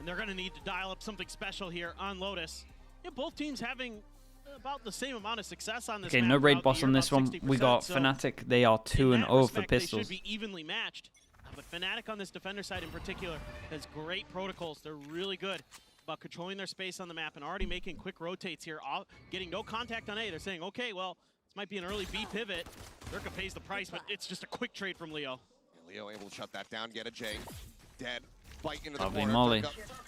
And they're going to need to dial up something special here on Lotus. Yeah, both teams having about the same amount of success on this Okay, map no raid throughout boss the on year, this about one. 60%, We got so Fnatic. They are 2-0 for respect, pistols. They should be evenly matched. But Fnatic on this defender side in particular has great protocols. They're really good about controlling their space on the map and already making quick rotates here, getting no contact on A. They're saying, okay, well, this might be an early B pivot. Durka pays the price, but it's just a quick trade from Leo. And Leo able to shut that down, get a J. Dead. Bite into the Lovely corner. molly.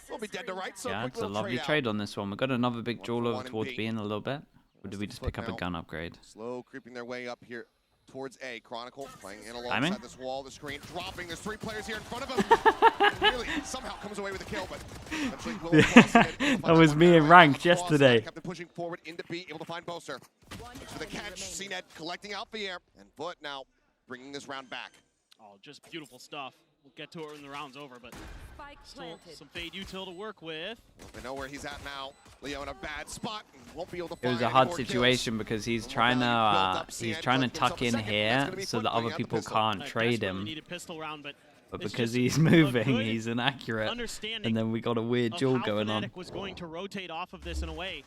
We'll be dead to right, so Yeah, quick it's a little lovely out. trade on this one. We got another big One draw for over one and towards B. B in a little bit. Or did we just pick up a now. gun upgrade? Slow creeping their way up here towards A. Chronicle playing in Timing? alongside this wall, the screen, dropping. There's 3 players here in front of him. And really somehow comes away with a kill, but eventually will cross it. That was me in ranked yesterday. Captain pushing forward into B, able to find Boaster. Looks for the catch. CNED collecting out the air, and FUT now bringing this round back. Oh, just beautiful stuff. We'll get to it when the round's over, but still some Fade util to work with. They know where he's at now. Leo in a bad spot. Won't be able to It find was a any hard more situation kills. because he's One more trying value built to up. CNED tuck collects in himself a second. That's here gonna be so FUT that bringing other out the people pistol. can't trade Desperately him. need a pistol round, but But it's because just he's a moving, good he's inaccurate. understanding And then we got a weird of duel how going on. Fnatic was going to rotate off of this in a way.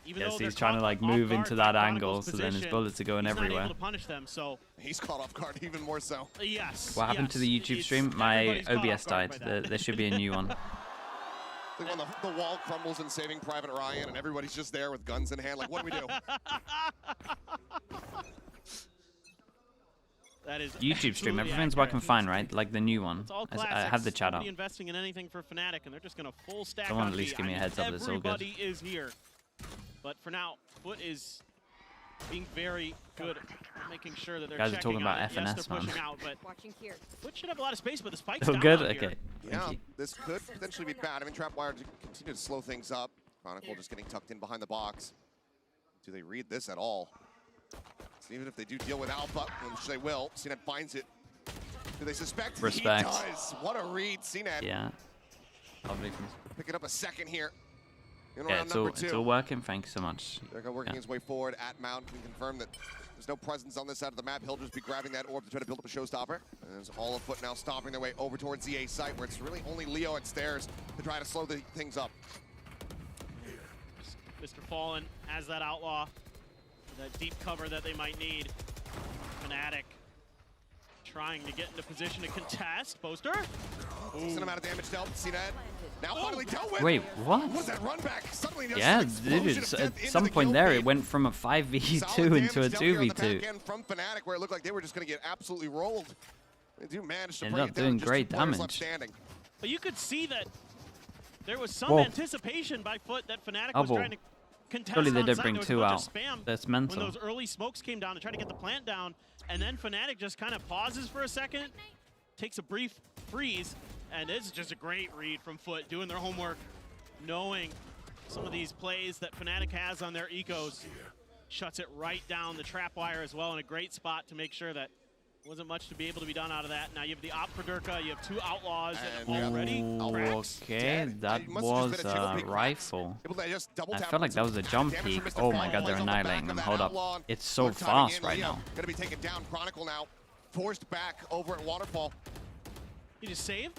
Even Yes, though they're he's trying to caught like off move guard into by that angle, Chronicle's so then his position, bullets are going he's not everywhere. able to punish them, so He's caught off guard even more so. yes. What happened to the yes, YouTube it's- stream? My everybody's caught OBS off guard died. by that. There should be a new one. Like when the wall crumbles and Saving Private Ryan, and everybody's just there with guns in hand. Like, what do we do? That is YouTube stream, absolutely everything's accurate. working fine, right? Like the new one. It's all I classics. have the chat up. Nobody investing in anything for Fnatic, and they're just going to full stack Someone on at least B. give me a I mean, heads up, it's all good. Everybody is here. But for now, FUT is being very good at making sure that they're Guys are checking talking about on it. Yes, FNS, they're pushing man. out, but Watching here. FUT should have a lot of space, but the spike's Oh, down good? out here. Okay. Yeah, Thank you. this could potentially be bad. I mean, Trapwire continue to slow things up. Chronicle just getting tucked in behind the box. Do they read this at all? So even if they do deal with Alpha, which they will, CNED finds it. Do they suspect? Respect. He does. What a read, CNED. Yeah. Lovely. Picking up a second here. In Yeah, round it's number all, 2. it's all working. Thank you so much. Durka working Yeah. his way forward at Mount. Can confirm that there's no presence on this side of the map. He'll just be grabbing that orb to try to build up a showstopper. And there's all of FUT now stopping their way over towards the A site, where it's really only Leo at stairs to try to slow things up. Mr. Fallen has that outlaw, that deep cover that they might need. Fnatic trying to get into position to contest. Boaster. Decent amount of damage dealt. CNED now finally dealt with. Wait, what? What was that run back? Suddenly just Yeah, an explosion dude, of at death into some the point kill there, feed. it went from a 5v2 Solid into a damage dealt here on the 2v2. back end from Fnatic, where it looked like they were just going to get absolutely rolled. They do manage to Ended bring up it down. doing Just great 2 players left damage. standing. But you could see that there was some Whoa. anticipation by FUT that Fnatic was Elbow. trying to contest. Surely they on did site. bring There was 2 a bunch out. of spam That's when mental. those early smokes came down to try to get the plant down, and then Fnatic just kind of pauses for a second, takes a brief freeze, and it's just a great read from FUT, doing their homework, knowing some of these plays that Fnatic has on their ecos. Shuts it right down the Trapwire as well in a great spot to make sure that wasn't much to be able to be done out of that. Now you have the op for Durka, you have 2 outlaws that And have already cracks. Okay, Dead. that It must have just was been a channel a peek. rifle. Able to just double I tap felt like with that was some a jump damage peek. from Mr. Oh my Fallen. god, they're Plays on the back annihilating them. of Hold that up. outlaw. It's so Good timing fast in. right Leo now. Gonna be taken down. Chronicle now forced back over at Waterfall. You just save?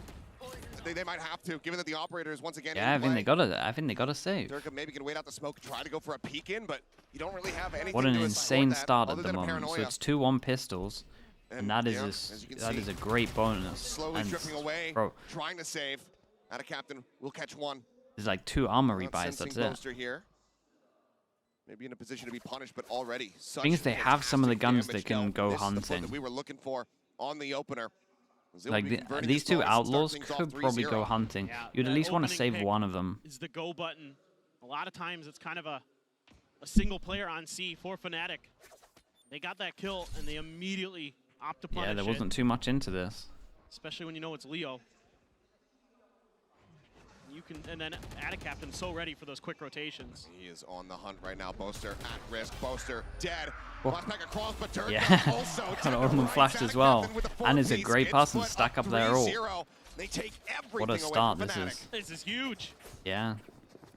They might have to, given that the operator is once again Yeah, I in think play. they got to save. Durka maybe can wait out the smoke, try to go for a peek in, but you don't really have anything What an to insane support that start other at the than a moment. So paranoia. it's 2-1 pistols, and that yeah, is as you can that see, is a great bonus. slowly And drifting away, bro, trying to save. Out of Captain, we'll catch one. there's like 2 armory Not buys. sensing That's it. Boaster here. Maybe in a position to be punished, but already such Thing is, they have some of the fantastic guns damage that can dealt. go This is the foot hunting. that we were looking for on the opener. Was able Like to be converting these this 2 bonus and start outlaws things off could probably 3-0. go hunting. Yeah, You'd at that least want to opening save pick one of them. is the go button. A lot of times it's kind of a single player on C for Fnatic. They got that kill and they immediately opt to punish Yeah, there it, wasn't too much into this. especially when you know it's Leo. You can, and then Attic Captain so ready for those quick rotations. He is on the hunt right now. Boaster at risk. Boaster dead. Oh. Flash back across, but Durka Yeah, also got dead. Ornament Right, flashed Attic as well. Captain with the And is a four-piece. great It's person to FUT stack up their ult. 3-0. They take everything What a away start from this Fnatic. is. This is huge. Yeah,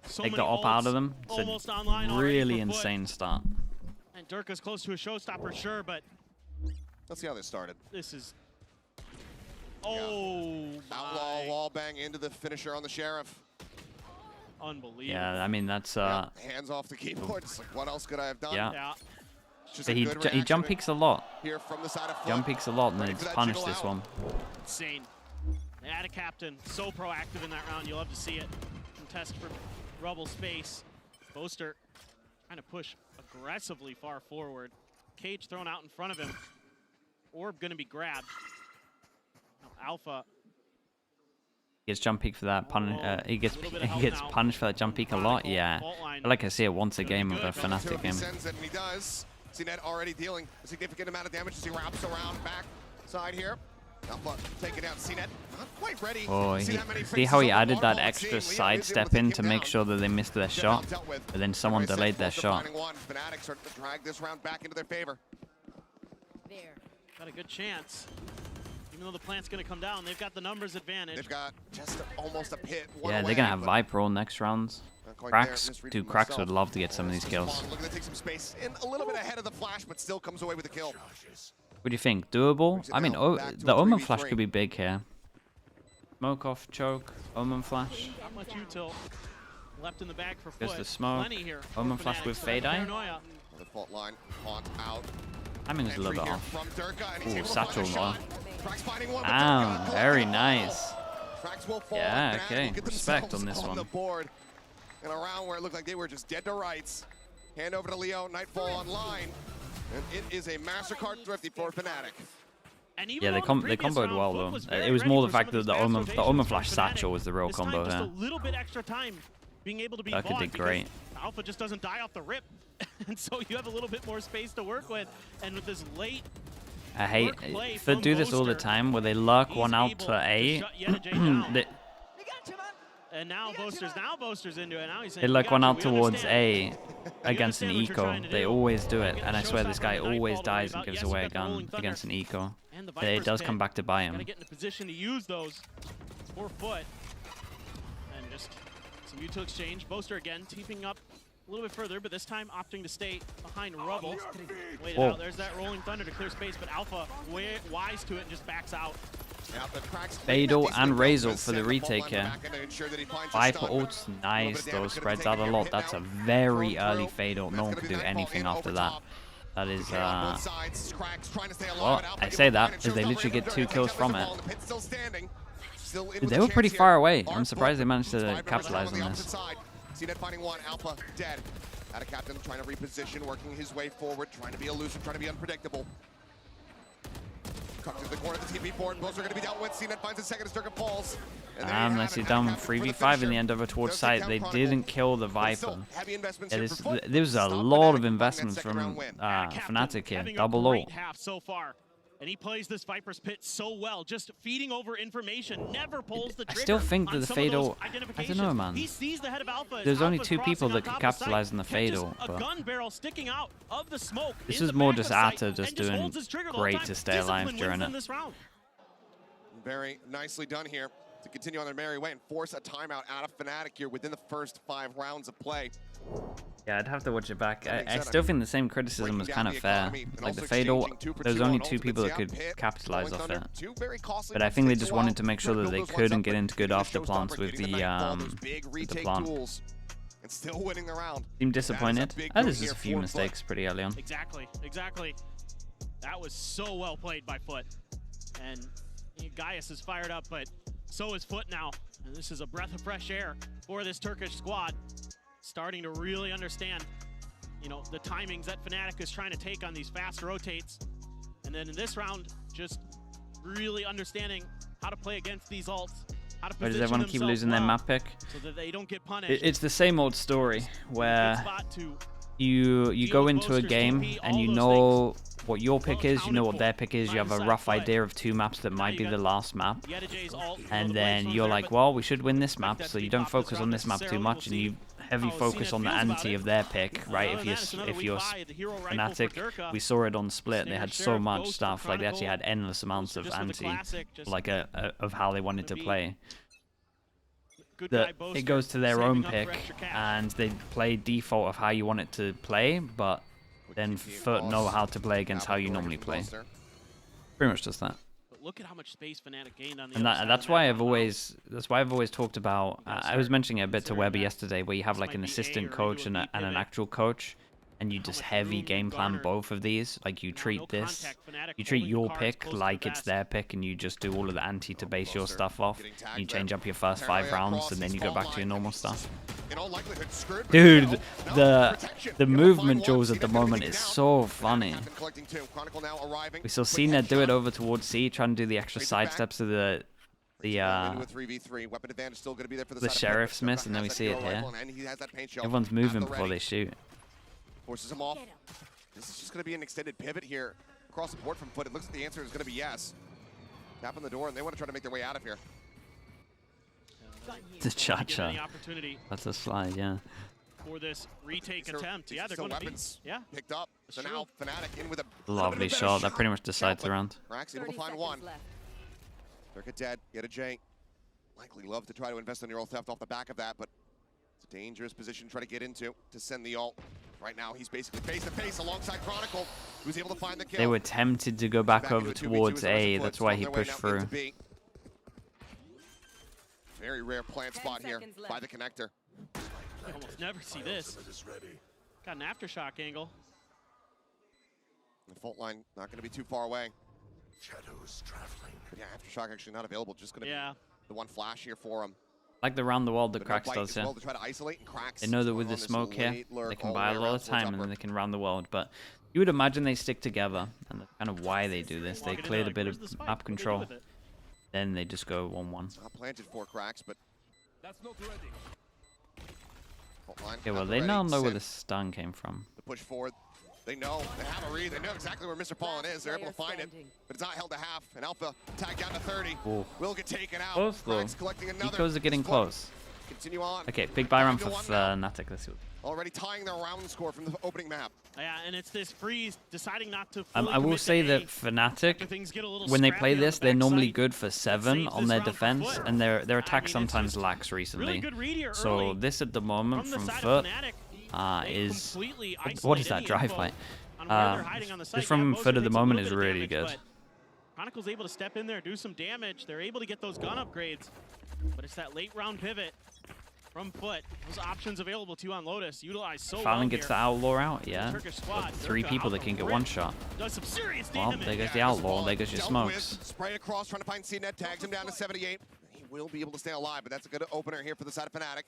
So take many the op out of ults them. It's almost a online already really for FUT. insane start. And Durka's close to a showstopper, sure, but Let's see how this started. this is Oh, Outlaw my. wall bang into the finisher on the Sheriff. Unbelievable. Yeah, I mean, that's... Hands off the keyboard. It's like, what else could I have done? Yeah. Yeah. Just But a he good he jump reaction peeks a lot. here from the side of FUT. Jump peeks a lot, and then Ready for it's that punished jiggle this out. one. Insane. They had a captain so proactive in that round. You'll love to see it. Contest for rubble space. Boaster trying to push aggressively far forward. Cage thrown out in front of him. Orb going to be grabbed. Now Alpha. He gets jump peek for that. He gets now. punished for that jump peek a lot. Yeah. Fault line. I feel like I see it once a game of a Good. Fnatic game. He sends it, and he does. CNET already dealing a significant amount of damage as he wraps around back side here. Alpha taking out CNET. Not quite ready. Oh, See that many see how he faces on the added that marble, extra and seeing Leo is able sidestep to in take to him make down. sure that they missed their Dead shot, dealt with. but then someone Like I said, delayed their FUT shot. defining one. Fnatic start to drag this round back into their favor. Got a good chance. Even though the plant's going to come down, they've got the numbers advantage. They've got just almost a pit. Yeah, they're gonna have Viper all next rounds. Cracks, dude, Cracks would love to get some of these kills. Looking to take some space in a little bit ahead of the flash, but still comes away with a kill. What do you think? Doable? I mean, the Omen Flash could be big here. Smoke off, choke, Omen Flash. Not much util left in the bag for There's FUT. the smoke. Plenty here. Omen for Flash Fnatic. with So Fade Eye. paranoia. The fault line, Haunt out. Timing was a little bit Entry off. here from Durka, and he's Ooh, able to find a satchel shot. low. Cracks finding one, but Damn, Durka very goes nice. Cracks will fall. Yeah, Fnatic okay, will get respect themselves on this on one. the board. In a round where it looked like they were just dead to rights. Hand over to Leo, Nightfall online. And it is a MasterCard thrifty for Fnatic. And even Yeah, they though in the comboed previous round, well FUT though. was very It was ready more for the fact some of that these fast the Omen rotations Flash from satchel Fnatic. was the real This time, combo just here. a little bit extra time being able to be Durka bought did because great. Alpha just doesn't die off the rip. And so you have a little bit more space to work with. And with this late I hate work play they from do this all the Boaster, time where they lurk one he's out able to A. shut Yetta J down. they, And now Boaster's into it. Now he's saying, they "We lurk got one you. out We towards understand." A against an understand what you're eco. trying to They do. always do it, Get and a I swear this showstopper guy with Nightfall always to worry dies and about. gives Yes, away you a got the Rolling gun Thunder against an eco. And the But it Viper's does pit. come back to buy Gotta him. get in a position to use those for FUT. And just some util exchange. Boaster again, teeping up a little bit further, but this time opting to stay behind rubble. Wait it Whoa. out. There's that Rolling Thunder to clear space, but Alpha wise to it and just backs out. Yeah, but Cracks Fatal and Razor Razor for the retake here. Viper ult's nice though, spreads out a lot. That's a very early Fatal. No one could do anything after that. That is, well, I say that because they literally get 2 kills from it. They were pretty far away. I'm surprised they managed to capitalize on this. CNET finding one, Alpha dead. Out of captain, trying to reposition, working his way forward, trying to be elusive, trying to be unpredictable. Cut to the corner of the TV board. Both are going to be dealt with. CNET finds a second as Durka falls. Nicely done. 3v5 in the end over towards side. They didn't kill the Viper. Yeah, there's a lot of investments from Fnatic here. Double ult. Half so far. And he plays this Viper's Pit so well, just feeding over information, never pulls the trigger. I still think that on the some of those Fatal, I don't identifications. know, man. He sees the head of Alpha as There's only Alpha's 2 people crossing that on could top of capitalize sight, on the catches Fatal. a But gun barrel sticking out of the smoke. this in is the more back just of sight, Atta just and doing holds his trigger the whole great time. to stay alive Discipline during wins them it. this round. Very nicely done here to continue on their merry way and force a timeout out of Fnatic here within the first 5 rounds of play. Yeah, I'd have to watch it back. That being I said, still think the same criticism was kind of fair. Like the Fatal, there's only 2 people that could capitalize off it. But I think they just wanted to make sure that they couldn't get into good afterplants with the plant. And still winning the round. Seemed disappointed. That There's just a few mistakes pretty early on. Exactly. That was so well played by FUT. And Gaius is fired up, but so is FUT now. And this is a breath of fresh air for this Turkish squad. Starting to really understand, the timings that Fnatic is trying to take on these fast rotates. And then in this round, just really understanding how to play against these ults. How to Why does position everyone keep themselves losing their well map pick? so that they don't get punished. It's the same old story Good where spot to you go into a game and you know what your pick is, you know what their pick is, you have a rough idea of 2 maps that might be the last map, Yetta J's ult. and then you're like, well, we should win this map, so you don't focus on this map too much, and you heavy focus on the ante of their pick, right? If you're Fnatic, we saw it on Split, they had so much stuff, like they actually had endless amounts of ante, like of how they wanted to play. That it goes to their own pick, and they play default of how you want it to play, but then FUT know how to play against how you normally play. Pretty much just that. but look at how much space Fnatic gained on the And other side that's of the why map. I've always talked about. I was mentioning it a bit to Weber yesterday, where you have like an assistant coach and an actual coach, and you just heavy game plan both of these. Like you treat you treat your pick like it's their pick, and you just do all of the anti to base your stuff off. You change up your first 5 rounds, and then you go back to your normal stuff. Dude, the movement jaws at the moment is so funny. We saw CNED do it over towards C, trying to do the extra side steps to the sheriff's miss, and then we see it here. Everyone's moving before they shoot. Forces him off. This is just going to be an extended pivot here across the board from FUT. It looks like the answer is going to be yes. Tap on the door, and they want to try to make their way out of here. The cha-cha. That's a slide, yeah. For this retake attempt, yeah, they're going to be picked up. So now Fnatic in with a lovely shot. That pretty much decides the round. Rax able to find one. Circuit dead. Get a J. Likely love to try to invest on your ult theft off the back of that, but it's a dangerous position to try to get into to send the ult. Right now, he's basically face to face alongside Chronicle, who's able to find the kill. They were tempted to go back over towards A. That's why he pushed through. Very rare plant spot here by the connector. You almost never see this. Got an aftershock angle. The fault line not going to be too far away. Shadows traveling. But yeah, aftershock actually not available. Just going to be the one flash here for him. Like the round the world that Krax does here. They know that with the smoke here, they can buy a lot of time and then they can round the world. But you would imagine they stick together, and that's kind of why they do this. They cleared a bit of map control, then they just go 1-1. Not planted for Krax, but that's not ready. Okay, well they now know where the stun came from. The push forward. They know, they have a read, they know exactly where Mr. Fallen is, they're able to find it, but it's not held to half, and Alpha tagged down to 30, will get taken out. Close though, Ecos are getting close. Continue on. Okay, big buy round for Fnatic, let's see. Already tying their round score from the opening map. Yeah, and it's this freeze, deciding not to I will say that Fnatic, when they play this, they're normally good for 7 on their defense, and their attack sometimes lacks recently. So this at the moment from FUT is... What is that drive fight? Just from FUT at the moment is really good. Chronicle's able to step in there, do some damage. They're able to get those gun upgrades. But it's that late round pivot from FUT. Those options available to you on Lotus. Utilized so Fallon gets the Outlaw out, yeah. 3 people that can get one shot. Does some serious damage. Well, there goes the Outlaw, there goes your smokes. Spray across, trying to find CNED, tags him down to 78. He will be able to stay alive, but that's a good opener here for the side of Fnatic,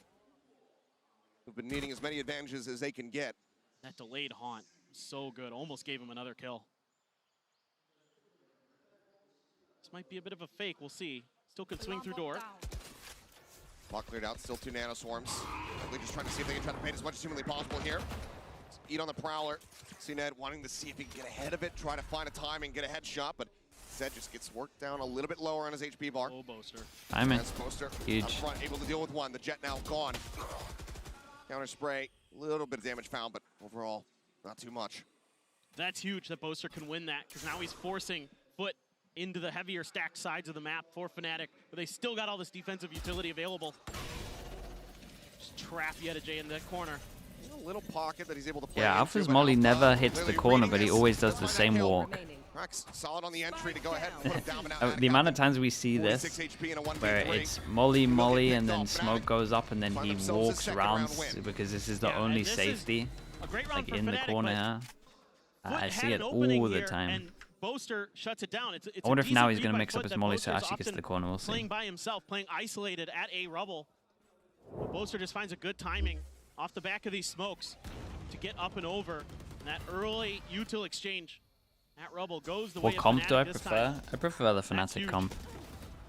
who've been needing as many advantages as they can get. That delayed haunt, so good. Almost gave him another kill. This might be a bit of a fake, we'll see. Still could swing through door. Block cleared out, still 2 nano swarms. Likely just trying to see if they can try to paint as much as humanly possible here. Eat on the Prowler. CNED wanting to see if he can get ahead of it, try to find a time and get a headshot, but Zed just gets worked down a little bit lower on his HP bar. Oh, Boaster. I mean, huge. Up front, able to deal with one. The Jet now gone. Counter spray, a little bit of damage found, but overall, not too much. That's huge that Boaster can win that, because now he's forcing FUT into the heavier stacked sides of the map for Fnatic, but they still got all this defensive utility available. Just trap J in that corner. A little pocket that he's able to play. Yeah, Alpha's Molly never hits the corner, but he always does the same walk. Solid on the entry to go ahead and put him down. The amount of times we see this, where it's Molly, and then smoke goes up, and then he walks around, because this is the only safety, like in the corner here. I see it all the time. Boaster shuts it down. It's I wonder if now he's going to mix up his molly so actually gets to the corner. We'll see. Playing by himself, playing isolated at A rubble. But Boaster just finds a good timing off the back of these smokes to get up and over. And that early util exchange at rubble goes the way of Fnatic. What comp do I prefer? I prefer the Fnatic comp.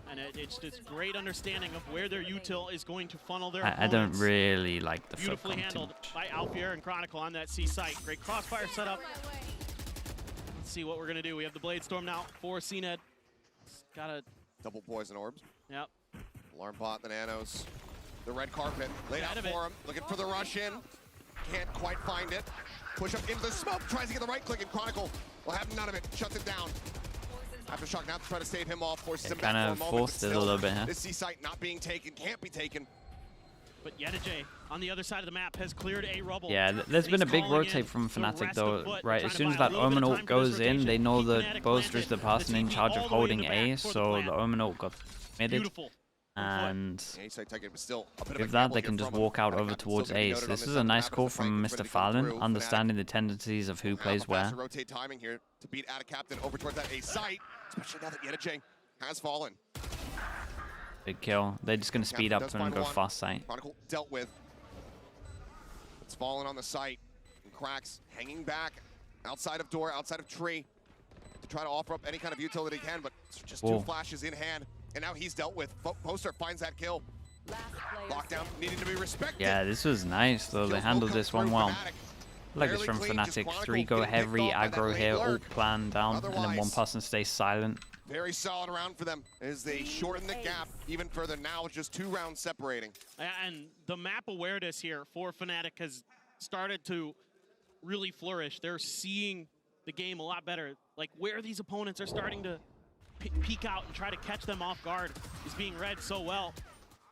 And it's great understanding of where their util is going to funnel their I don't really like the FUT comp. Beautifully handled by Alfier and Chronicle on that C site. Great crossfire setup. See what we're gonna do. We have the Blade Storm now for CNED. Got a double poison orbs. Yep. Alarm bot, the nanos, the red carpet laid out for him. Looking for the rush in. Can't quite find it. Push up into the smoke. Tries to get the right click, and Chronicle will have none of it. Shuts it down. Aftershock now to try to save him off. Forces him back for a moment. Kind of forced it a little bit. This C site not being taken, can't be taken. But Yedijay on the other side of the map has cleared a rubble. Yeah, there's been a big rotate from Fnatic though, right? As soon as that Omen ult goes in, they know that Boaster is the person in charge of holding A, so the Omen ult got committed. And with that, they can just walk out over towards A. So this is a nice call from Mr. Fallon, understanding the tendencies of who plays where. Rotate timing here to beat out a captain over towards that A site, especially now that Yedijay has fallen. Big kill. They're just going to speed up and go fast site. Chronicle dealt with. It's fallen on the site. And Cracks hanging back outside of door, outside of tree to try to offer up any kind of utility he can, but it's just two flashes in hand. And now he's dealt with. Poster finds that kill. Lockdown needing to be respected. Yeah, this was nice though. They handled this one well. Like it's from Fnatic. 3 go heavy, aggro here, ult plan down, and then one person stays silent. Very solid round for them as they shorten the gap even further. Now it's just 2 rounds separating. And the map awareness here for Fnatic has started to really flourish. They're seeing the game a lot better. Like where these opponents are starting to peek out and try to catch them off guard is being read so well.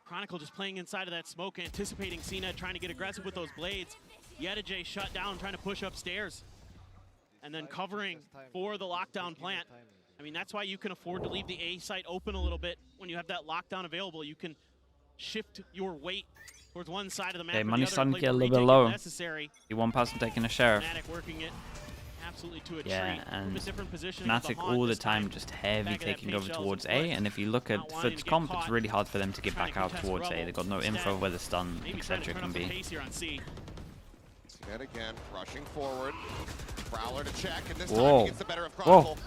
Chronicle just playing inside of that smoke, anticipating CNED, trying to get aggressive with those blades. Yedijay shut down, trying to push upstairs. And then covering for the lockdown plant. I mean, that's why you can afford to leave the A site open a little bit. When you have that lockdown available, you can shift your weight towards one side of the map. Okay, money's starting to get a little bit low. The one person taking a sheriff. Working it absolutely to a yeah, treat. and Fnatic all the time just heavy taking over towards A, and if you look at FUT's comp, it's really hard for them to get back out towards A. They've got no info where the stun, etc. can be. Yet again, rushing forward. Prowler to check, and this Whoa. time he gets the better of Chronicle.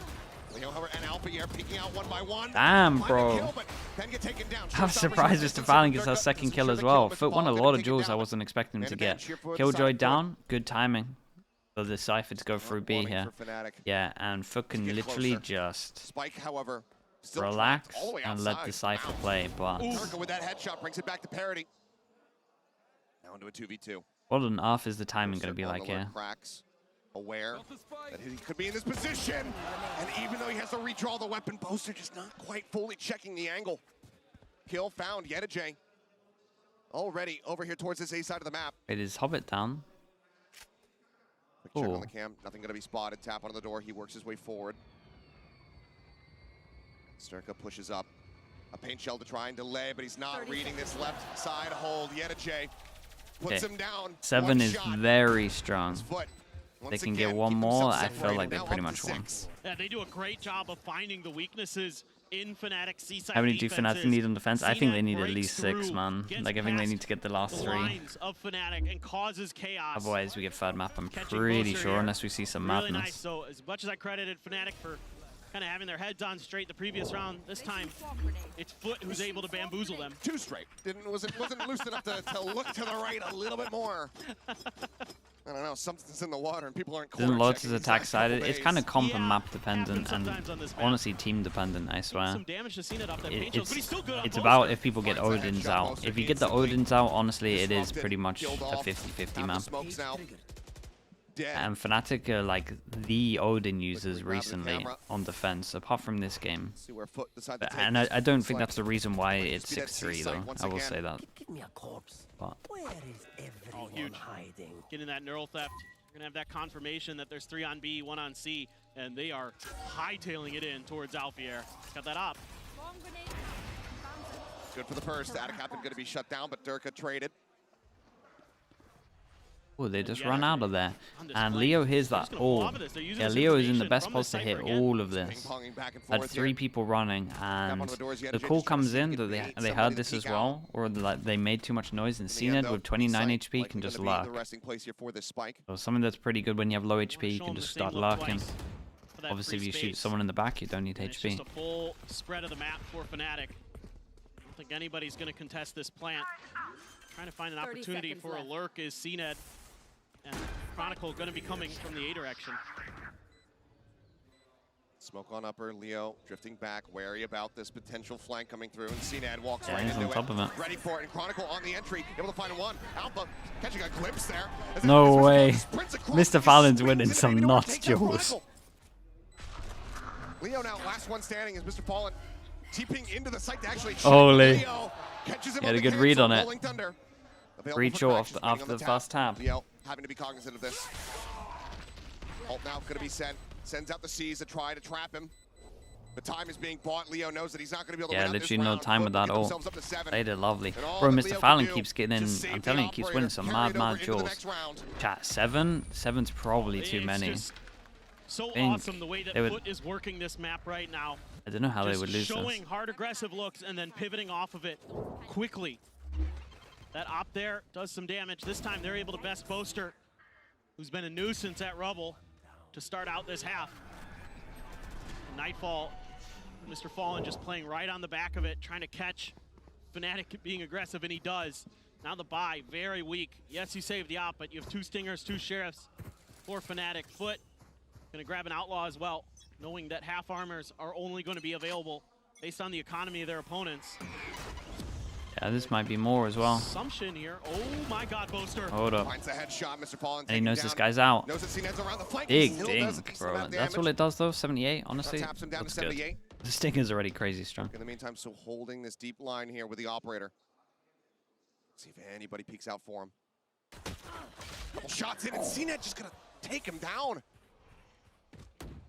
Leo, however, and Alpha here peeking out one by one. Damn, bro. Kill, can get taken down. I'm surprised Mr. Fallon gets our second kill as well. FUT won a lot of duels I wasn't expecting him to get. Killjoy down, good timing. So the Cypher to go through B here. Yeah, and FUT can literally just Spike, however, relax and let the Cypher play, but Durka with that headshot brings it back to parity. Now into a 2v2. what on earth is the timing going to be like here? Cracks, aware that he could be in this position, and even though he has to redraw the weapon, Boaster just not quite fully checking the angle. Kill found, Yedijay. Already over here towards this A side of the map. It is Hobbit down. Quick check on the cam, nothing going to be spotted. Tap on the door, he works his way forward. Sturka pushes up. A paint shell to try and delay, but he's not reading this left side hold. Yedijay puts him down. 7 is very strong. They can get one more, I feel like they pretty much won. Yeah, they do a great job of finding the weaknesses in Fnatic C-side. How many do Fnatic need on defense? I think they need at least 6, man. Like, I think they need to get the last 3. Of Fnatic and causes chaos. Otherwise, we get third map, I'm pretty sure, unless we see some madness. Really nice. So, as much as I credited Fnatic for kind of having their heads on straight the previous round, this time it's FUT who's able to bamboozle them. 2 straight. Wasn't loose enough to look to the right a little bit more. I don't know, something's in the water and people aren't Isn't Lotus attack sided? It's kind of comp and map dependent and honestly team dependent, I swear. It's about if people get Odins out. If you get the Odins out, honestly, it is pretty much a 50-50 map. And Fnatic are like the Odin users recently on defense, apart from this game. And I don't think that's the reason why it's 6-3 though, I will say that. But oh, huge. Getting that neural theft. You're going to have that confirmation that there's 3 on B, 1 on C, and they are hightailing it in towards Alfier. Got that up. Good for the first. Attic Captain going to be shut down, but Durka traded. Oh, they just run out of there. And Leo hears that all. Yeah, Leo is in the best pose to hit all of this. Had 3 people running, and the call comes in that they heard this as well, or like they made too much noise, and CNED with 29 HP can just lurk. So something that's pretty good when you have low HP, you can just start lurking. Obviously, if you shoot someone in the back, you don't need HP. It's just a full spread of the map for Fnatic. I don't think anybody's going to contest this plant. Trying to find an opportunity for a lurk is CNED. And Chronicle going to be coming from the A direction. Smoke on upper, Leo drifting back, wary about this potential flank coming through, and CNED walks right into on top of it. Ready for it, and Chronicle on the entry, able to find one. Alpha catching a glimpse there. No way. Mr. Fallon's winning some nuts duels. Leo now, last one standing is Mr. Fallon, teeping into the site to actually holy. Leo catches him he had a good read on it. Breach short after the first tap. Leo having to be cognizant of this. Ult now going to be sent. Sends out the C's to try to trap him. The time is being bought. Leo knows that he's not going to be able to win literally this no round. time with that ult. Played it lovely. Bro, Mr. Fallon keeps getting in. I'm telling you, he keeps winning some mad duels. Chat, 7? 7's probably too many. So awesome the way that FUT is working this map right now. I don't know how they would lose showing this. hard aggressive looks and then pivoting off of it quickly. That op there does some damage. This time they're able to best Boaster, who's been a nuisance at Rubble, to start out this half. Nightfall, Mr. Fallen just playing right on the back of it, trying to catch Fnatic being aggressive, and he does. Now the buy, very weak. Yes, you saved the op, but you have 2 Stingers, 2 Sheriffs for Fnatic. FUT gonna grab an Outlaw as well, knowing that half armors are only going to be available based on the economy of their opponents. Yeah, this might be more as well. Assumption here. Oh my God, Boaster. Hold up. Finds a headshot, Mr. Fallen, and he knows this guy's out. Knows that CNED's around the flank. Big dink, bro. That's all it does though, 78, honestly. Taps him down Looks to 78. good. The Stinger's already crazy strong. In the meantime, so holding this deep line here with the operator. Let's see if anybody peeks out for him. Couple shots in, and CNED just gonna take him down.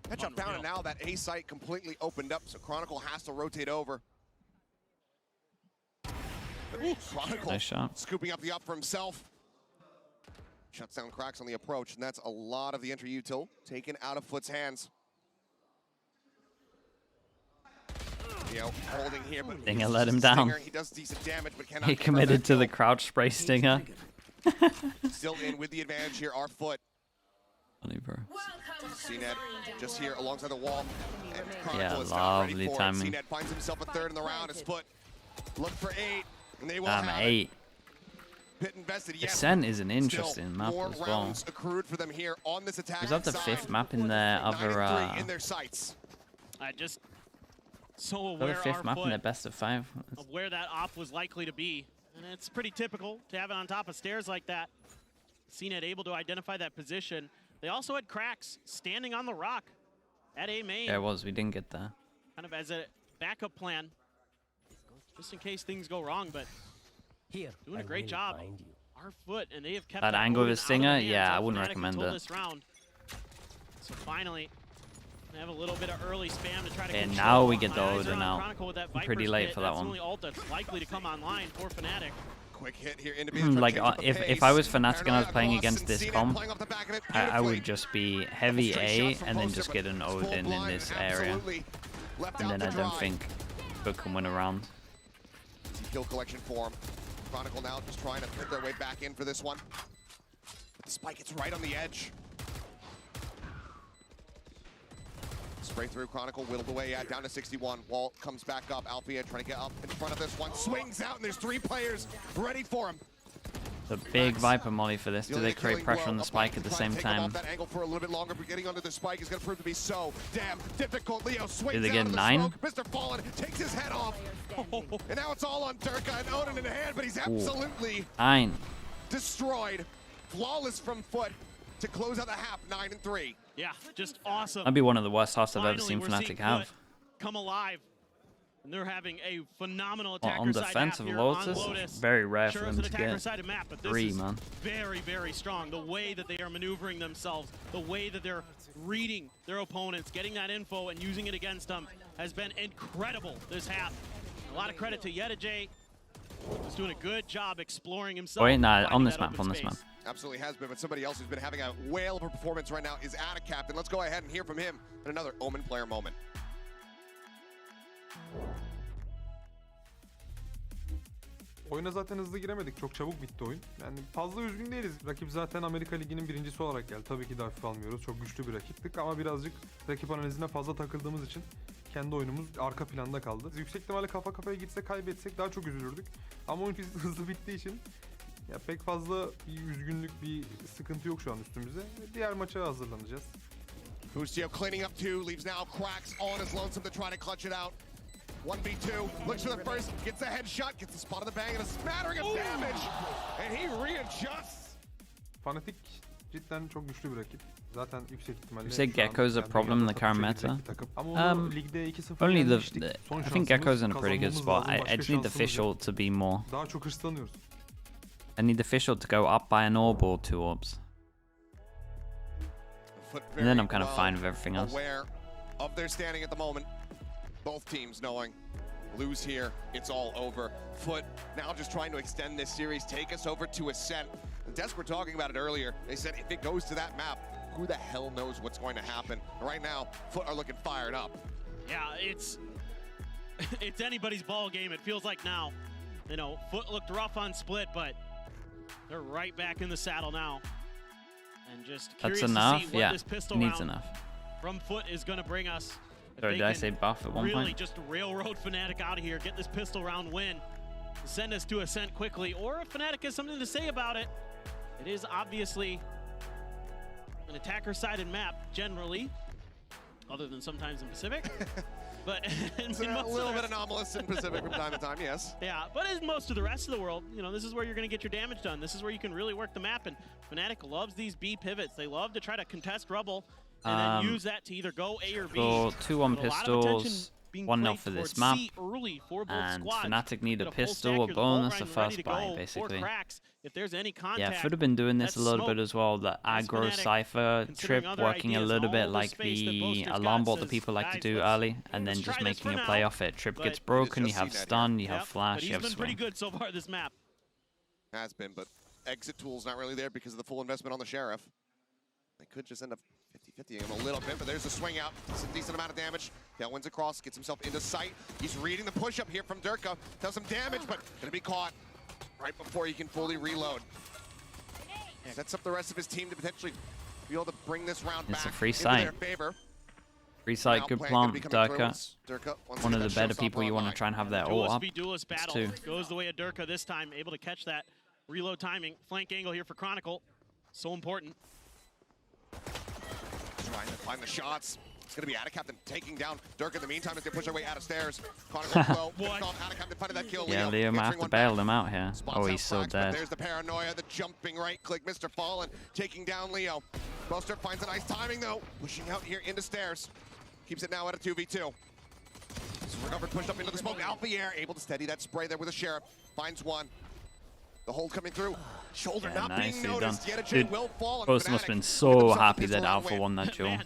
Headshot down, and now that A site completely opened up, so Chronicle has to rotate over. Chronicle nice shot. Scooping up the up for himself. Shuts down cracks on the approach, and that's a lot of the entry util taken out of FUT's hands. Leo holding here, but Stinger let him down. He does decent damage, but cannot. He committed to the crouch spray Stinger. Still in with the advantage here, our FUT. Funny, bro. CNED just here alongside the wall. And Yeah, is not ready lovely for it. timing. CNED finds himself a 3rd in the round. His FUT look for 8, and they will Damn, have 8. Pit invested. Yes. Ascent is an Still, interesting map more as well. rounds accrued for them here on this attack. Was that the 5th map in their other? In their sights. I just so aware The 5th map in their best of 5. of where that op was likely to be, and it's pretty typical to have it on top of stairs like that. CNED able to identify that position. They also had cracks standing on the rock at A main. Yeah, it was. We didn't get there. Kind of as a backup plan, just in case things go wrong. But doing a great job. Our FUT, and they have kept That angle of a Stinger, yeah, I wouldn't recommend it. This round. So finally, they have a little bit of early spam to try to. And control. now we get the Eyes Odin are on out. Chronicle with that Pretty Viper's late pit. for that That's one. the only ult that's likely to come online for Fnatic. Quick hit here into Like, if I was Fnatic and I was playing against this comp, I would just be heavy A and then just get an Odin in this area. And then I don't think FUT can win a round. Kill collection for him. Chronicle now just trying to put their way back in for this one. The spike gets right on the edge. Spray through, Chronicle whittled away down to 61. Wall comes back up. Alfia trying to get up in front of this one. Swings out, and there's 3 players ready for him. The big Viper molly for this. Do they create pressure on the spike at the same time? That angle for a little bit longer, but getting under the spike is going to prove to be so damn difficult. Leo swings Do they get out of the 9? smoke. Mr. Fallen takes his head off. And now it's all on Durka and Odin in the hand, but he's absolutely 9. destroyed. Flawless from FUT to close out the half, 9-3. Yeah, just awesome. That'd be one of the worst halves I've ever Finally, seen we're Fnatic seeing have. FUT come alive. And they're having a phenomenal attacker On side defense half of here on Lotus, Lotus. very rare Sure for is them an to attacker get side of map, but this 3, is man. very, very strong. The way that they are maneuvering themselves, the way that they're reading their opponents, getting that info and using it against them has been incredible this half. A lot of credit to Yedajay, who's doing a good job exploring himself. Wait, nah, finding on this that map, open on this space. map. Absolutely has been, but somebody else who's been having a whale of a performance right now is Ada Captain. Let's go ahead and hear from him in another Omen player moment. Oyuna zaten hızlı giremedik. Çok çabuk bitti oyun. Yani fazla üzgün değiliz. Rakip zaten Amerika Ligi'nin birincisi olarak geldi. Tabii ki de hafife almıyoruz. Çok güçlü bir rakiptik ama birazcık rakip analizine fazla takıldığımız için kendi oyunumuz arka planda kaldı. Yüksek ihtimalle kafa kafaya gitse kaybetsek daha çok üzülürdük. Ama oyun hızlı bittiği için ya pek fazla bir üzgünlük, bir sıkıntı yok şu an üstümüze. Diğer maça hazırlanacağız. Hustio cleaning up 2, leaves now cracks on his lonesome to try to clutch it out. 1v2, looks for the first, gets a headshot, gets the spot of the bang and a smattering of damage. And he readjusts. Fnatic cidden çok güçlü bir rakip. Zaten yüksek ihtimalle You say şu an Gekko's a kendi problem in the yarıda current taşıyabilecek meta? bir takım. Ama onu ligde 2-0 Only yenmiştik. Son I think şansımız, Gekko's in a pretty good kazanmamız spot. lazım. I Başka just need the şansımız official yok. to be more. Daha çok hırslanıyoruz. I need the official to go up by an orb or 2 orbs. And then I'm kind of fine with everything else. Aware of their standing at the moment. Both teams knowing, lose here, it's all over. FUT now just trying to extend this series, take us over to Ascent. The Desk were talking about it earlier. They said if it goes to that map, who the hell knows what's going to happen? Right now, FUT are looking fired up. Yeah, it's anybody's ball game. It feels like now. You know, FUT looked rough on Split, but they're right back in the saddle now. And just curious That's enough. to see what Yeah, this pistol needs round enough. from FUT is going to bring us. Sorry, did I say buff at one really point? just railroad Fnatic out of here, get this pistol round win, send us to Ascent quickly, or if Fnatic has something to say about it, it is obviously an attacker-sided map generally, other than sometimes in Pacific. But it's a little bit anomalous in Pacific from time to time, yes. Yeah, but in most of the rest of the world, you know, this is where you're going to get your damage done. This is where you can really work the map, and Fnatic loves these B pivots. They love to try to contest Rubble and then use that to either go A or B. So 2-1 pistols, 1-0 for this map, and Fnatic need a pistol, a bonus, a first buy, basically. If there's any contact, Yeah, FUT have been doing this a little bit as well, the aggro cypher trip, working a little bit like the alarm bot that people like to do early, and then just making a play off it. Trip gets broken, you have stun, you have flash, you have swing. He's been pretty good so far this map. Has been, but exit tool's not really there because of the full investment on the Sheriff. They could just end up 50-50ing him a little bit, but there's a swing out. It's a decent amount of damage. Tailwinds across, gets himself into sight. He's reading the push-up here from Durka. Does some damage, but gonna be caught right before he can fully reload. Sets up the rest of his team to potentially be able to bring this round back It's a free into sight. their favor. Free sight, good plant, Durka. Durka, One of the better people you want to try and have that ult up. Duelist battle Two. goes the way of Durka this time, able to catch that reload timing. Flank angle here for Chronicle, so important. Trying to find the shots. It's going to be Atacaptain taking down Durka in the meantime as they push their way out of stairs. Chronicle low. Atacaptain finding that kill. Yeah, Leo might have to bail him out here. Oh, he's so dead. There's the paranoia, the jumping right click. Mr. Fallen taking down Leo. Buster finds a nice timing though. Pushing out here into stairs. Keeps it now at a 2v2. Recovered, pushed up into the smoke. Alfier able to steady that spray there with a Sheriff. Finds one. The hold coming through. Shoulder not being noticed. Dude, Ghost must have been so happy that Alpha won that duel.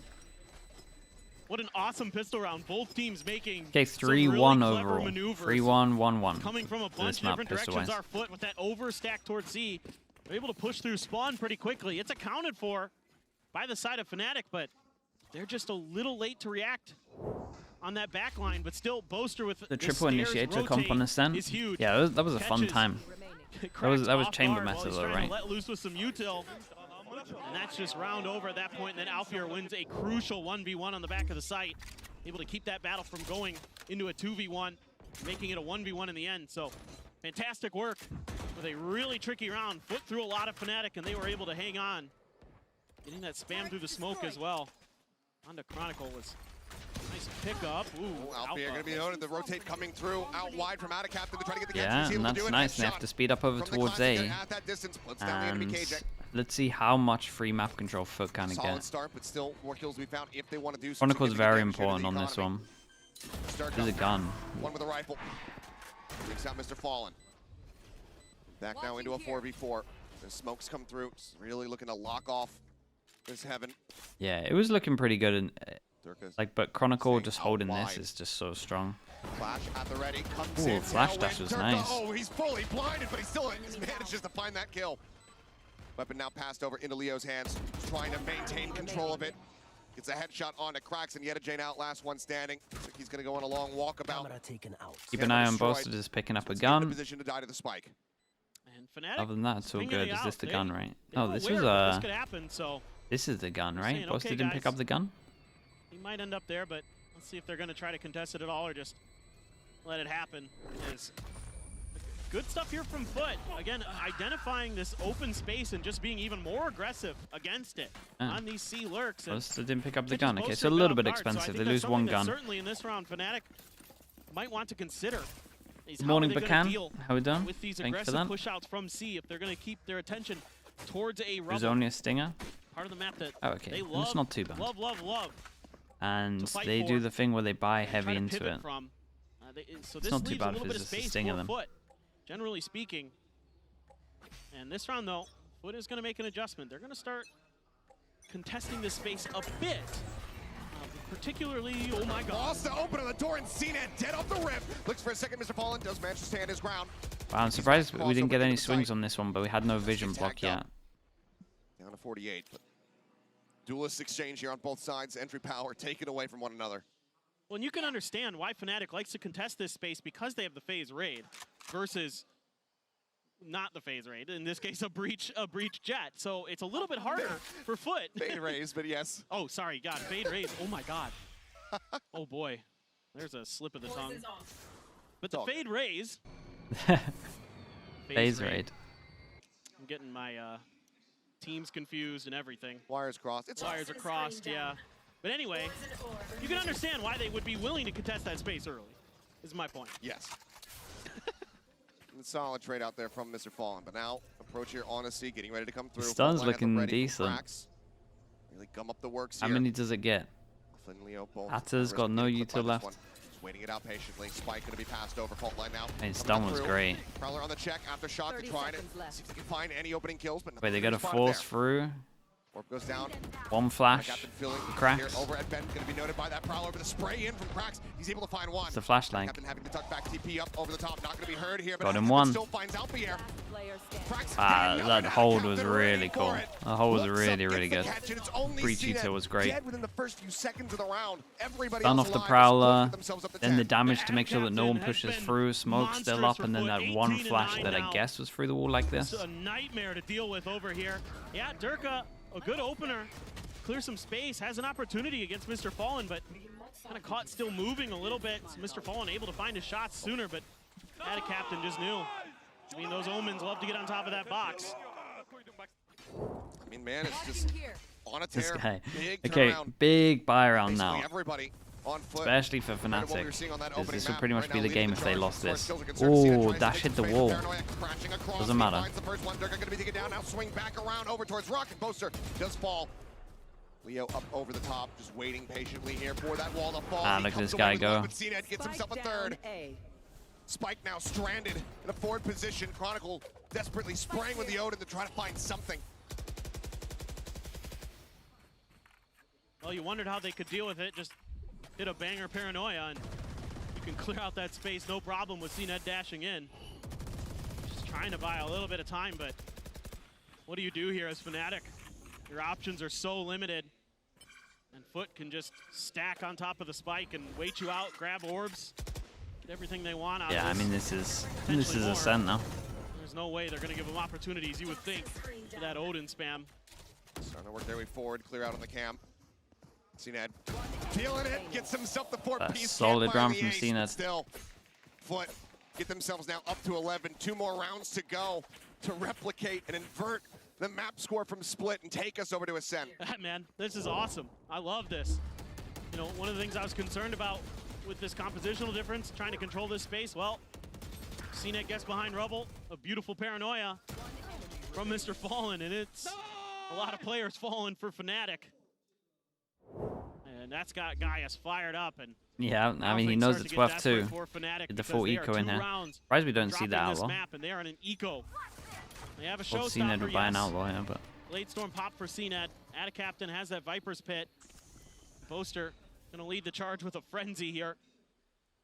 What an awesome pistol round. Both teams making okay, 3-1 overall. 3-1, 1-1. Coming from a bunch of different directions, our FUT with that overstack towards C. They're able to push through spawn pretty quickly. It's accounted for by the side of Fnatic, but they're just a little late to react on that back line. But still, Boaster with the triple initiator comp on Ascent. Is huge. Yeah, that was a fun time. That was chamber meta though, right? Let loose with some util, and that's just round over at that point. And then Alfier wins a crucial 1v1 on the back of the site, able to keep that battle from going into a 2v1, making it a 1v1 in the end. So fantastic work with a really tricky round. FUT through a lot of Fnatic, and they were able to hang on, getting that spam through the smoke as well. Onto Chronicle was nice pickup. Ooh, Alfier going to be noted. The rotate coming through out wide from Atacaptain to try to get the catch. Yeah, and that's nice. They have to speed up over towards A. And let's see how much free map control FUT kind of get. Solid start, but still more kills we found if they want to do. Chronicle's very important on this one. There's a gun. One with a rifle. Takes out Mr. Fallen. Back now into a 4v4. The smokes come through. Just really looking to lock off this heaven. Yeah, it was looking pretty good. And like, but Chronicle just holding this is just so strong. Flash at the ready. Ooh, flash dash was nice. Oh, he's fully blinded, but he still manages to find that kill. Weapon now passed over into Leo's hands, trying to maintain control of it. Gets a headshot onto Cracks, and Jane out, last one standing. Looks like he's going to go on a long walkabout. Keep an eye on Boaster just picking up a gun. Position to die to the spike. And Fnatic, other than that, it's all good. Is this the gun, right? Oh, this was this could happen, so this is the gun, right? Saying, Boaster okay, didn't pick up the gun? He might end up there, but let's see if they're going to try to contest it at all or just let it happen. Good stuff here from FUT. Again, identifying this open space and just being even more aggressive against it on these C lurks. Boaster didn't pick up the gun. Okay, so a little bit expensive. They lose one gun. Certainly in this round, Fnatic might want to consider. Good morning, Bacan. How we done? With these Thank you for aggressive that. push-outs from C, if they're going to keep their attention towards a Rubble. There's only a stinger. Part of the map that okay, it's not too bad. Love. And they do the thing where they buy heavy into it. So it's not too bad if it's just a stinger then. Generally speaking. And this round, though, FUT is going to make an adjustment. They're going to start contesting this space a bit. Particularly, oh my god. Lost the open on the door, and CNET dead off the rip. Looks for a second, Mr. Fallen does manage to stand his ground. Wow, I'm surprised we didn't get any swings on this one, but we had no vision block yet. Down to 48. But duelist exchange here on both sides. Entry power taken away from one another. Well, and you can understand why Fnatic likes to contest this space because they have the phase raid versus not the phase raid. In this case, a breach jet. So it's a little bit harder for FUT. Fade raise, but yes. Oh, sorry, God, fade raise. Oh my God. Oh boy, there's a slip of the tongue. But the fade raise. Phase raid. I'm getting my teams confused and everything. Wires crossed. It's wires are crossed, yeah. But anyway, you can understand why they would be willing to contest that space early, is my point. Yes. Solid trade out there from Mr. Fallen, but now approach here, Honesty, getting ready to come through. Stun's looking decent. Really gum up the works How here. many does it get? Ata's got no util left. Just waiting it out patiently. Spike going to be passed over. Fault line now. I mean, Stun was great. Prowler on the check after shot to try and see if they can find any opening kills. But wait, they got to force through. Orb goes down. One flash. Cracks. Over at Ben, going to be noted by that Prowler, but the spray in from Cracks. He's able to find one. It's a flashlight. Captain having to tuck back TP up over the top. Not going to be heard here, but got him one. Still finds out the air. That hold was really cool. The hold was really, really good. Breach util was great. Stun off the Prowler, then the damage to make sure that no one pushes through, smoke still up, and then that one flash that I guess was through the wall like this. It's a nightmare to deal with over here. Yeah, Durka, a good opener. Clear some space, has an opportunity against Mr. Fallen, but kind of caught still moving a little bit. So Mr. Fallen able to find his shots sooner, but that captain just knew. I mean, those Omens love to get on top of that box. I mean, man, it's just on a tear. This guy. Big okay, big buy around basically now. everybody on foot. Especially for Fnatic. This would pretty much be the now game if they lost this. Oh, Dash hit the wall. Doesn't matter. Swing back around over towards Rock, and Boaster does fall. Leo up over the top, just waiting patiently here for that wall to fall. Ah, look at this guy go. CNET gets himself a third. Spike now stranded in a forward position. Chronicle desperately spraying with the Odin to try to find something. Well, you wondered how they could deal with it. Just hit a banger paranoia, and you can clear out that space no problem with CNET dashing in. Just trying to buy a little bit of time, but what do you do here as Fnatic? Your options are so limited, and FUT can just stack on top of the spike and wait you out, grab orbs, get everything they want out of this. Yeah, I mean, this is Ascent now. There's no way they're going to give them opportunities, you would think, for that Odin spam. Starting to work their way forward, clear out on the camp. CNET feeling it, gets himself the four-piece. Solid round from CNET. Still, FUT get themselves now up to 11. 2 more rounds to go to replicate and invert the map score from Split and take us over to Ascent. Man, this is awesome. I love this. You know, one of the things I was concerned about with this compositional difference, trying to control this space, well, CNET gets behind Rubble, a beautiful paranoia from Mr. Fallen, and it's a lot of players falling for Fnatic. And that's got Gaius fired up, and yeah, I mean, he knows it's worth 2. Get the full eco in here. Surprised we don't see the outlaw. And they are in an eco. They have a CNET showstopper, would buy an outlaw here, but Late Storm pop for CNET. Ada Captain has that Viper's Pit. Boaster gonna lead the charge with a frenzy here.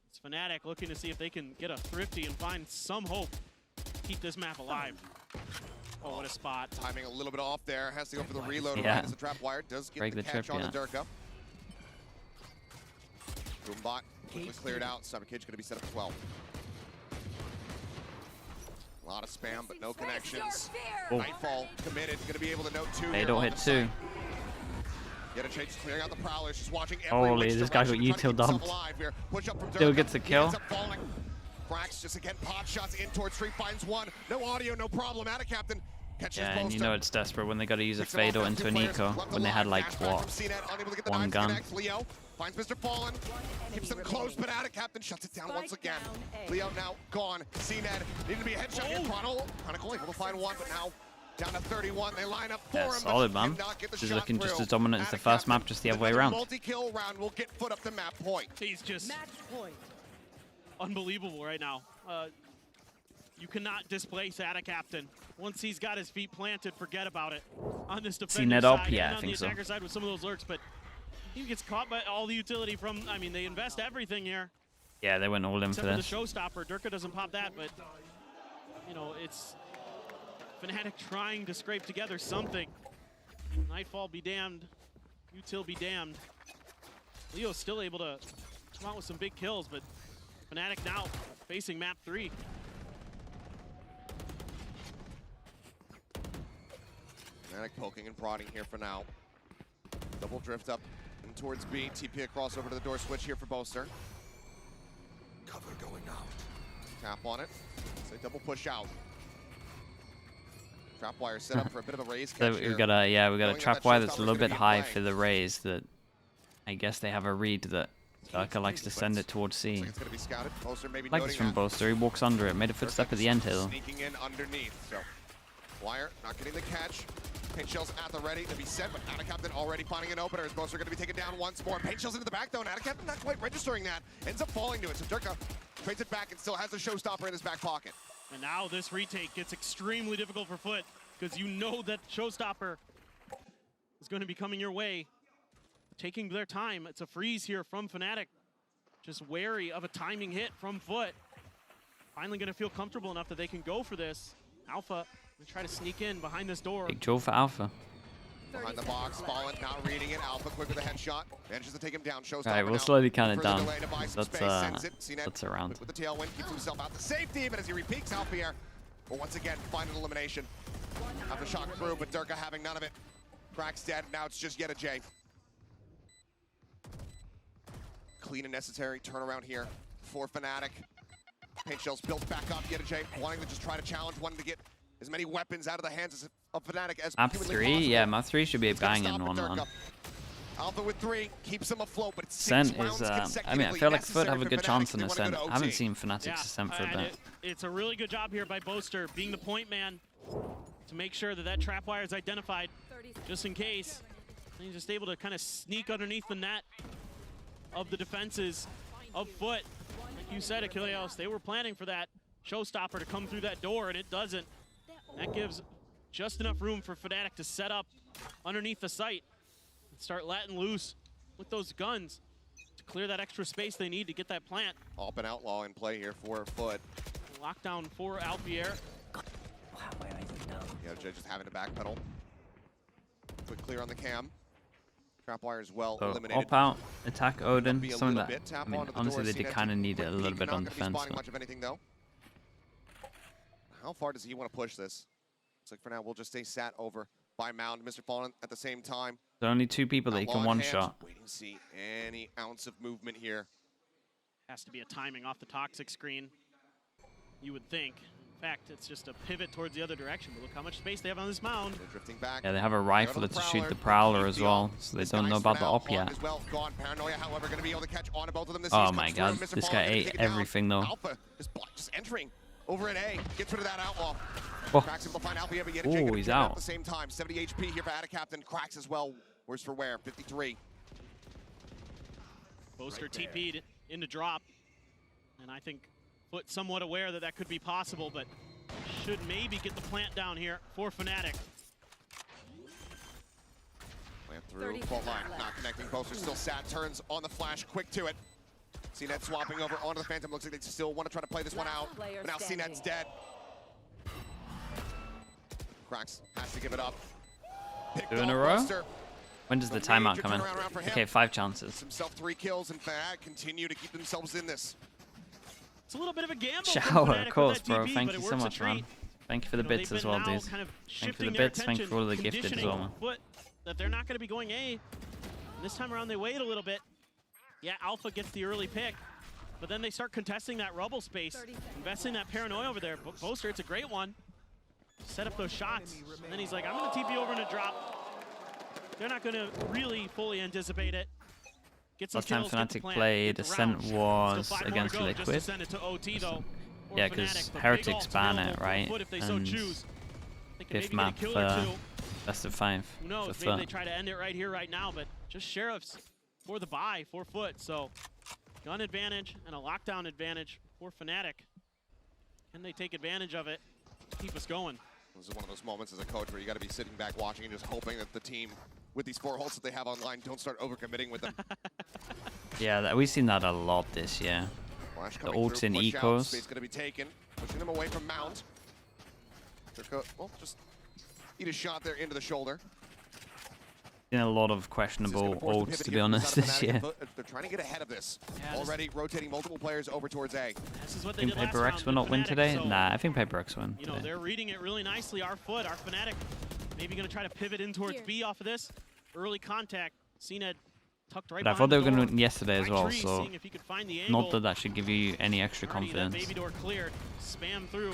It's Fnatic looking to see if they can get a thrifty and find some hope to keep this map alive. Oh, what a spot. Timing a little bit off there. Has to go for the reload yeah. right as the trap wire does get the catch on the Durka. Boombot quickly cleared out. Cyber Cage going to be set up as well. A lot of spam, but no connections. Oh. Nightfall committed. Going to be able to note 2. They don't hit 2. Get a chance clearing out the Prowlers. Just watching holy, this guy got util dumped. Still gets a kill. Frax just again pot shots in towards 3, finds 1. No audio, no problem. Ada Captain catches yeah, and you know it's desperate when they got to use a fatal into an eco when they had like what, 1 gun. Leo finds Mr. Fallen, keeps them close, but Ada Captain shuts it down once again. Leo now gone. CNET needed to be a headshot here. Chronicle able to find 1, but now down to 31. They line up for him. Solid, man. This is looking just as dominant as the first map, just the other way around. Multi-kill round will get FUT up the map point. He's just unbelievable right now. You cannot displace Ada Captain. Once he's got his feet planted, forget about it. On this Seen defender it up? side Yeah, and I on think the so. attacker side with some of those lurks, but he gets caught by all the utility from, I mean, they invest everything here. Yeah, they went all in Except for for this. the showstopper. Durka doesn't pop that, but, you know, it's Fnatic trying to scrape together something. Nightfall be damned. Util be damned. Leo's still able to come out with some big kills, but Fnatic now facing map 3. Fnatic poking and prodding here for now. Double drift up and towards B. TP across over to the door switch here for Boaster. Cover going out. Tap on it. Say double push out. Trapwire set up for a bit of a raise catch So here. we got a Knowing that trapwire that's a showstopper's little gonna bit be in high play. for the raise that I guess they have a read that Durka likes to send it towards C. It's gonna be scouted. Boaster maybe Like this noting from that. Boaster, he walks under it, made a footstep at the end hill. Sneaking in underneath. So Wire not getting the catch. Paint shells at the ready to be set, but Ada Captain already finding an opener. As Boaster going to be taken down once more. Paint shells into the back though, and Ada Captain not quite registering that. Ends up falling to it. So Durka trades it back and still has the showstopper in his back pocket. And now this retake gets extremely difficult for FUT because you know that showstopper is going to be coming your way. Taking their time. It's a freeze here from Fnatic. Just wary of a timing hit from FUT. Finally going to feel comfortable enough that they can go for this. Alpha gonna try to sneak in behind this door. Big Joe for Alpha. Behind the box, Fallen not reading it. Alpha quick with a headshot. Manages to take him down. Showstopper Alright, we'll now. slowly count it Further down. delay to buy some space, sends it. CNET That's around. with the tailwind, keeps himself out to safety, but as he repeats Alpier, but once again, final elimination. After shock through, but Durka having none of it. Crack's dead, now it's just yet a J. Clean and necessary turnaround here for Fnatic. Paint shells built back up, yet a J, wanting to just try to challenge, wanting to get as many weapons out of the hands of Fnatic as Map humanly 3, possible. yeah, map 3 should be a It's gonna banging stop at 1-1. Durka. Alpha with 3 keeps him afloat, but it's 6 Scent rounds is, I mean, I consecutively feel like FUT necessary have a for good Fnatic chance if in they a wanna go Scent. to I haven't OT. seen Fnatic's Ascent for a and bit. it's a really good job here by Boaster being the point man to make sure that that trapwire is identified just in case. And he's just able to kind of sneak underneath the net of the defenses of FUT. Like you said, Achilleos, they were planning for that showstopper to come through that door, and it doesn't. That gives just enough room for Fnatic to set up underneath the site and start letting loose with those guns to clear that extra space they need to get that plant. Alp and Outlaw in play here for FUT. Lockdown for Alpier. Yeah, Judge just having to backpedal. Quick clear on the cam. Trapwire is well So, eliminated. op out, attack Odin, Be a something little that, bit, tap I mean, onto the honestly, door, they did CNET kind of need it quick a little peek, bit not on gonna be defense. spotting But much of anything though. How far does he want to push this? Looks like for now we'll just stay sat over by Mound. Mr. Fallen at the same time. there's only 2 people that he Outlaw can in hand, one-shot. waiting to see any ounce of movement here. Has to be a timing off the toxic screen, you would think. In fact, it's just a pivot towards the other direction, but look how much space they have on this mound. They're drifting back. Yeah, they have a Go to rifle the to shoot the Prowler, Prowler as keep the well, op. so they This don't know guy's about for the now op haunt yet. as well. Gone. Paranoia, however, going to be able to catch on to both of them. This Oh season my comes god, through. Mr. this Fallen guy gonna ate take it down. everything though. Alpha just entering over at A. Gets rid of that Outlaw. Oh. Cracks him behind Alpha, but yet Ooh, Jake he's at out. the same time. 70 HP here for Ada Captain. Cracks as well. Worse for wear. 53. Boaster Right there. TP'd into drop, and I think FUT somewhat aware that that could be possible, but should maybe get the plant down here for Fnatic. Plant through. Fault line. Not connecting. Boaster still sat. Turns on the flash. Quick to it. CNET swapping over onto the Phantom. Looks like they still want to try to play this one out. But now CNET's dead. Cracks has to give it up. Picked 2 in off a row? Boaster. When does the Major timeout come in? turnaround round for him. Okay, 5 chances. Himself 3 kills and Fnatic continue to keep themselves in this. It's a little bit of a gamble. from Shower, Fnatic of with course, that bro. TP, Thank but you it so works a much, man. treat. Thank you for the You know, bits they've as been well, now dude. kind of Thank you for shifting the their bits. Thank you attention, for all the gifted as conditioning well, man. FUT that they're not going to be going A. And this time around, they wait a little bit. Yeah, Alpha gets the early pick, but then they start contesting that rubble space, investing that paranoia over there. But Boaster, it's a great one. Set up those shots, and then he's like, I'm going to TP over in a drop. They're not going to really fully anticipate it. Get some Last time kills, get the Fnatic plant, played, get the Ascent round. was Still 5 more against to go, just to Liquid. send it to OT though. for Yeah, Fnatic, 'cause but big Heretics ults ban available it, for right? FUT if they so And choose. They can Fifth maybe map get a kill or for two. best of 5. Who knows? for Maybe FUT. they try to end it right here, right now, but just Sheriffs for the buy for FUT. So gun advantage and a lockdown advantage for Fnatic. Can they take advantage of it? Keep us going. This is one of those moments as a coach where you got to be sitting back watching and just hoping that the team, with these 4 ults that they have online, don't start overcommitting with them. Yeah, we've seen that a lot this year. Flash The coming ults through, in push out, ecos. Space going to be taken, pushing them away from Mount. Well, just eat a shot there into the shoulder. Seen a lot of questionable ults, to be honest, this year. They're trying to get ahead of this. Yeah, Already rotating multiple players over towards A. This is what I they think did last Paper X round will not with win Fnatic, today. so, Nah, I think Paper X win you know, today. they're reading it really nicely. Our Fnatic, maybe going to try to pivot in towards B off of this. Early contact. CNED tucked right But I behind thought they the were going to door. win yesterday as By well, tree, so seeing if he could find the angle. not that that should give you any extra Already that confidence. baby door cleared. Spam through.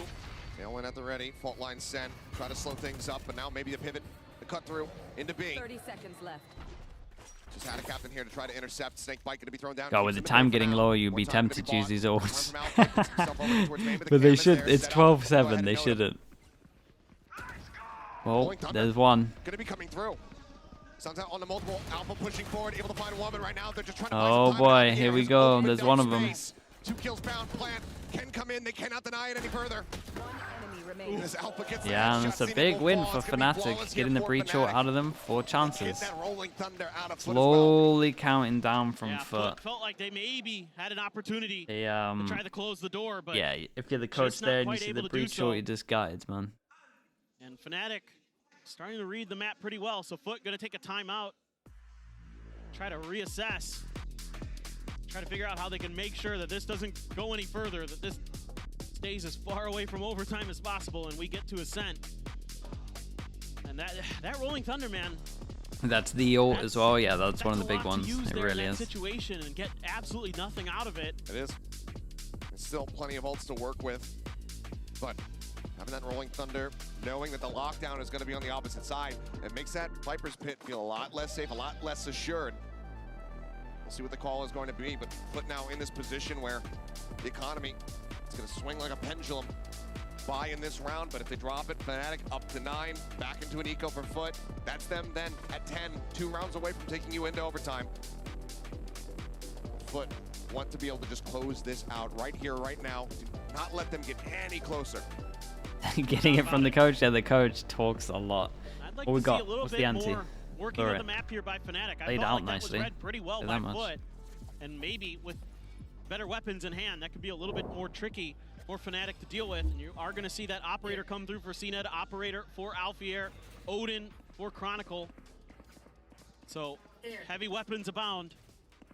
Tailwind at the ready. Fault line sent. Try to slow things up, but now maybe the pivot, the cut through into B. 30 seconds left. Just had a captain here to try to intercept. Snake bite going to be thrown down. God, Keeps with the him in time there for getting now. low, you'd More be time tempted gonna to be use these bought. ults. Time from Alpha, gets himself over towards main, But the they canvas should. there, It's set up. Go ahead 12-7. and They note it. shouldn't. Oh, Rolling Thunder. there's one. Going to be coming through. Sounds out on the multiple. Alpha pushing forward, able to find one, but right now they're just trying to buy Oh some time boy, out here we There's go. ultimate There's no one of them. space. 2 kills bound. Plant can come in. They cannot deny it any further. One enemy remains. As Alpha gets the Yeah, and headshot, it's a Cena big will win fall. for It's gonna be flawless Fnatic, here getting the for breach out Fnatic. of them 4 Hit chances. that rolling thunder out of FUT as well. Slowly counting down from Yeah, FUT. felt like they maybe had an opportunity They, to try to close the door, but yeah, if you're the coach not there and you quite see able the to do breach so. short, you're just gutted, man. and Fnatic starting to read the map pretty well. So FUT going to take a timeout, try to reassess, try to figure out how they can make sure that this doesn't go any further, that this stays as far away from overtime as possible, and we get to Ascent. And that rolling thunder, man. That's the ult as well. Yeah, that's one of the a big lot to ones. use It there really in that is. situation and get absolutely nothing out of it. It is. There's still plenty of ults to work with, but having that rolling thunder, knowing that the lockdown is going to be on the opposite side, it makes that Viper's Pit feel a lot less safe, a lot less assured. We'll see what the call is going to be, but FUT now in this position where the economy is going to swing like a pendulum. Buy in this round, but if they drop it, Fnatic up to 9, back into an eco for FUT. That's them then at 10, 2 rounds away from taking you into overtime. FUT want to be able to just close this out right here, right now. Do not let them get any closer. Getting it from the coach. Yeah, the coach talks a lot. I'd like What we to see got? a little What's bit the ante? more working Throw on the it. map here by Fnatic. I Laid felt out like that nicely. was read pretty well Say by that much. FUT, and maybe with better weapons in hand, that could be a little bit more tricky for Fnatic to deal with. And you are going to see that operator come through for CNED, operator for Alfier, Odin for Chronicle. So heavy weapons abound.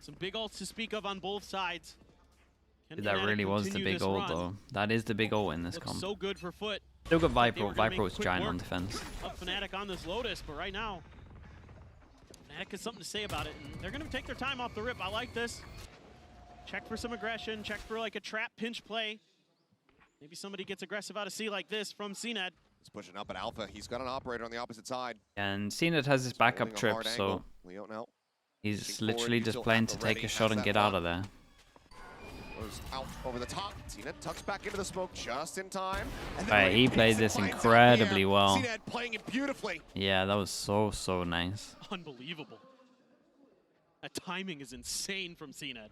Some big ults to speak of on both sides. Can That Fnatic really was the continue big this ult, run? though. That is the big ult in this Looks comp. so good for FUT. Still got They Viper. were gonna Viper make was quick giant work on defense. of Fnatic on this Lotus, but right now, Fnatic has something to say about it, and they're going to take their time off the rip. I like this. Check for some aggression. Check for like a trap pinch play. Maybe somebody gets aggressive out of C like this from CNED. He's pushing up at Alpha. He's got an operator on the opposite side. And CNED has his backup Holding a trip, hard so angle. Leo now he's Pushing forward, literally he's just still playing at to the take ready, a shot has and that get out block. of there. goes out over the top. Cena tucks back into the smoke just in time. Alright, he played this incredibly well. Cena playing it beautifully. Yeah, that was so nice. Unbelievable. That timing is insane from CNED.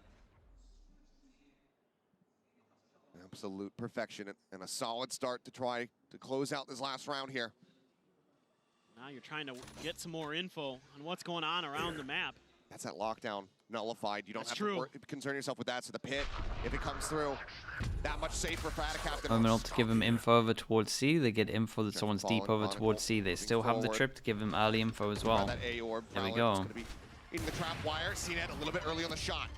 Absolute perfection and a solid start to try to close out this last round here. Now you're trying to get some more info on what's going on around the map. That's that lockdown nullified. You don't That's have true. to concern yourself with that. So the pit, if it comes through, that much safer for Fnatic Captain. I'm not to give him info over towards C. They get info that Got someone's fallen deep over Chronicle, towards C. They moving still have the forward. trip to give him early info as well. That A orb. There we Prowler is go. gonna be in the trap wire. CNET a little bit early on the shot.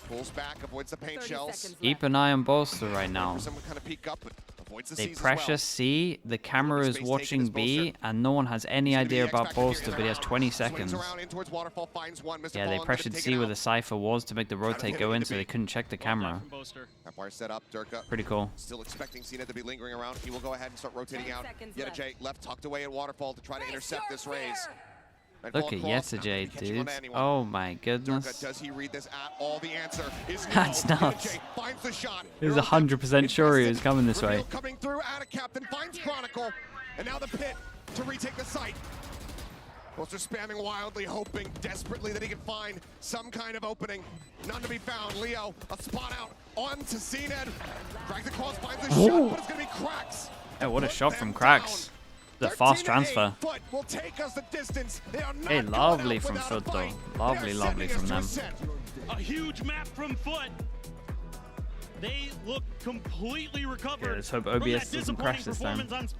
Pulls back, avoids the paint 30 shells. seconds Keep an eye on Bolster right For now. some kind of peek up, but avoids the They C's pressure as C, the camera is space watching taken is B, Bolster. and no one has any well. Gonna be idea the about X-Factor here in Bolster, the but he has round. 20 Swings seconds. around in towards Waterfall, finds one, missed Yeah, the they ball, pressured gonna C take it where out. the Cypher was to make the rotate hit go it in, into so they B. couldn't check the Well done camera. from Boaster. That wire set up. Durka Pretty cool. still expecting Cena to be lingering around. He will go ahead and start rotating 10 out. seconds Yeta left. J left tucked away at Waterfall to try to intercept this raise. Look at Yeta J, dude. Oh my goodness. Does he read this at all? The answer is no. That's Yeta nuts. J finds the shot. He was Arrow 100% sure he was coming this way. Reveal coming through. Out of Captain finds Chronicle, and now the pit to retake the site. Lotus spamming wildly, hoping desperately that he can find some kind of opening. None to be found. Leo, a spot out onto Zened. Drag the cross, finds the shot, but it's going to be Cracks. Yeah, what a shot from Cracks. The fast transfer. FUT will take us the distance. They are not Hey, lovely going from out FUT without a though. fight. Lovely, They're lovely sending from us to them. a set. A huge map from FUT. They look completely recovered. Okay, let's hope from that OBS doesn't disappointing crash this time. performance on